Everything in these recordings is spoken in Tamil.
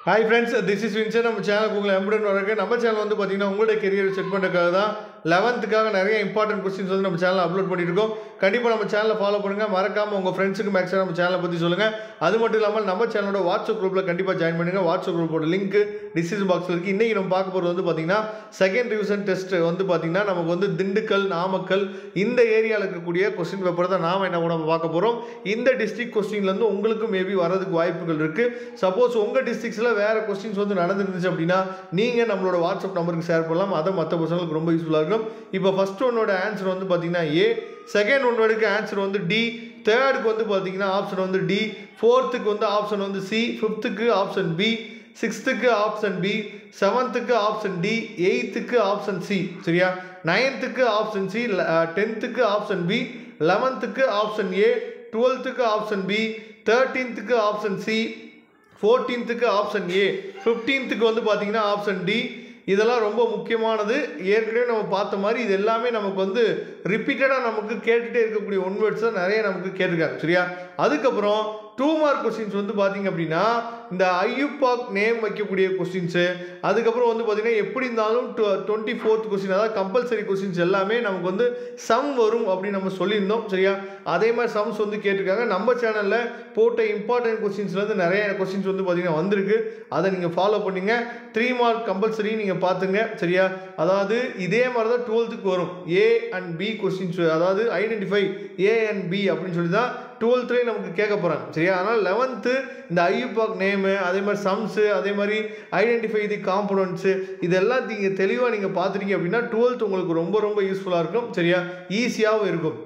Hi friends, this is Vincent. நம்ம சேனலுக்கு உங்களை எம்புடன் வரக்கு நம்ம சேனல் வந்து பார்த்தீங்கன்னா உங்களுடைய கெரியர் செட் பண்ணுறதுக்காக தான் 11th நிறைய இம்பார்ட்டன்ட் கொஸ்டின்ஸ் வந்து நம்ம சேனலில் அப்லோட் பண்ணிட்டு இருக்கோம். கண்டிப்பாக நம்ம சேனலை ஃபாலோ பண்ணுங்கள். மறக்காமல் உங்கள் ஃப்ரெண்ட்ஸுக்கு மேக்ஸிமம் நம்ம சேனலை பற்றி சொல்லுங்கள். அது மட்டும் இல்லாமல் நம்ம சேனலோட வாட்ஸ்அப் குரூப்பில் கண்டிப்பாக ஜாயின் பண்ணுங்கள். வாட்ஸ்அப் குரூப்போட லிங்க் டிஸ்கிரிப்ஷன் பாக்ஸில் இருக்குது. இன்றைக்கி நம்ம பார்க்க போகிறது வந்து பார்த்தீங்கன்னா செகண்ட் ரிவிஷன் டெஸ்ட் வந்து பார்த்தீங்கன்னா நமக்கு வந்து திண்டுக்கல், நாமக்கல் இந்த ஏரியாவில் இருக்கக்கூடிய கொஸ்டின் பேப்பர் தான் நாம் என்ன நம்ம பார்க்க போகிறோம். இந்த டிஸ்ட்ரிக்ட் கொஸ்டின்லேருந்து உங்களுக்கு மேபி வரதுக்கு வாய்ப்புகள் இருக்குது. சப்போஸ் உங்கள் டிஸ்ட்ரிக்ஸில் வேறு கொஸ்டின்ஸ் வந்து நடந்துருந்துச்சு அப்படின்னா நீங்கள் நம்மளோட வாட்ஸ்அப் நம்பருக்கு ஷேர் பண்ணலாம். அதை மற்ற பசங்களுக்கு ரொம்ப யூஸ்ஃபுல்லாக இருக்கும். இப்போ ஃபர்ஸ்ட் ஒன்னோட ஆன்சர் வந்து பார்த்தீங்கன்னா ஏ, செகண்ட் ஒன்னோடக்கு ஆன்சர் வந்து டி, தேர்டுக்கு வந்து பார்த்தீங்கன்னா ஆப்ஷன் வந்து டி, ஃபோர்த்துக்கு வந்து ஆப்ஷன் வந்து சி, ஃபிஃப்த்துக்கு ஆப்ஷன் பி, சிக்ஸ்த்துக்கு ஆப்ஷன் பி, செவன்த்துக்கு ஆப்ஷன் டி, எயித்துக்கு ஆப்ஷன் சி, சரியா, நைன்த்துக்கு option C, 10th option B, 11th option A, 12th option B, 13th option C, 14th option A, 15th வந்து பார்த்தீங்கன்னா ஆப்ஷன் டி. இதெல்லாம் ரொம்ப முக்கியமானது. ஏற்கனவே நம்ம பார்த்த மாதிரி இது எல்லாமே நமக்கு வந்து ரிப்பீட்டடாக நமக்கு கேட்டுகிட்டே இருக்கக்கூடிய ஒன் வேர்ட்ஸ் தான் நிறைய நமக்கு கேட்டிருக்காங்க, சரியா. அதுக்கப்புறம் 2 மார்க் கொஸ்டின்ஸ் வந்து பார்த்தீங்க அப்படின்னா இந்த ஐயூபாக் நேம் வைக்கக்கூடிய கொஸ்டின்ஸு, அதுக்கப்புறம் வந்து பார்த்தீங்கன்னா எப்படி இருந்தாலும் 24th கொஸ்டின், அதாவது கம்பல்சரி கொஸ்டின்ஸ் எல்லாமே நமக்கு வந்து சம் வரும் அப்படின்னு நம்ம சொல்லியிருந்தோம், சரியா. அதே மாதிரி சம்ஸ் வந்து கேட்டிருக்காங்க. நம்ம சேனலில் போட்ட இம்பார்ட்டன்ட் கொஸ்டின்ஸ்லேருந்து நிறைய கொஸ்டின்ஸ் வந்து பார்த்தீங்கன்னா வந்திருக்கு. அதை நீங்கள் ஃபாலோ பண்ணிங்க. 3 மார்க் கம்பல்சரி நீங்கள் பார்த்துங்க, சரியா. அதாவது இதே மாதிரி தான் 12th வரும். ஏ அண்ட் பி கொஸ்டின்ஸ், அதாவது ஐடென்டிஃபை ஏ அண்ட் பி அப்படின்னு சொல்லி தான் 12th நமக்கு கேட்க போகிறாங்க, சரியா. அதனால் 11th இந்த ஐயூபாக் நேமு, அதே மாதிரி சம்ஸு, அதே மாதிரி ஐடென்டிஃபை தி காம்பனன்ட்ஸு, இதெல்லாம் நீங்கள் தெளிவாக நீங்கள் பார்த்துட்டீங்க அப்படின்னா 12th உங்களுக்கு ரொம்ப ரொம்ப யூஸ்ஃபுல்லாக இருக்கும், சரியா, ஈஸியாகவும் இருக்கும்.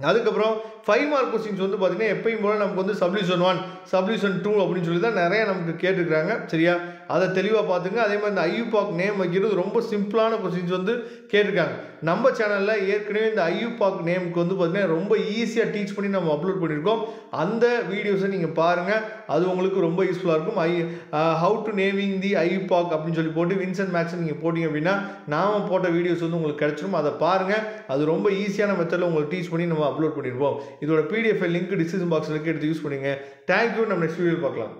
அதுக்கப்புறம் 5 மார்க் கொஸ்டின்ஸ் வந்து பார்த்தீங்கன்னா எப்பயும் போல் நமக்கு வந்து சப்டிவிஷன் 1, சப்டிவிஷன் 2 அப்படின்னு சொல்லி தான் நிறைய நமக்கு கேட்டுருக்காங்க, சரியா. அதை தெளிவாக பார்த்துங்க. அதே மாதிரி இந்த ஐயூபாக் நேம் வைக்கிறது ரொம்ப சிம்பிளான கொஸ்டின்ஸ் வந்து கேட்டிருக்காங்க. நம்ம சேனலில் ஏற்கனவே இந்த ஐயூபாக் நேமுக்கு வந்து பார்த்தீங்கன்னா ரொம்ப ஈஸியாக டீச் பண்ணி நம்ம அப்லோட் பண்ணியிருக்கோம். அந்த வீடியோஸை நீங்கள் பாருங்கள், அது உங்களுக்கு ரொம்ப யூஸ்ஃபுல்லாக இருக்கும். How to naming the IUPAC அப்படின்னு சொல்லி போட்டு வின்சென்ட் மேக்ஸ் நீங்கள் போட்டிங்க அப்படின்னா நாம் போட்ட வீடியோஸ் வந்து உங்களுக்கு கிடச்சிரும். அதை பாருங்கள், அது ரொம்ப ஈஸியான மெத்தடில் உங்களுக்கு டீச் பண்ணி நம்ம அப்லோட் பண்ணியிருப்போம். இதோட PDF லிங்க் டிஸ்கிரிப்ஷன் பாக்ஸில் எடுத்து யூஸ் பண்ணுங்க. தேங்க்யூ. நம்ம நெக்ஸ்ட் வீடியோ பார்க்கலாம்.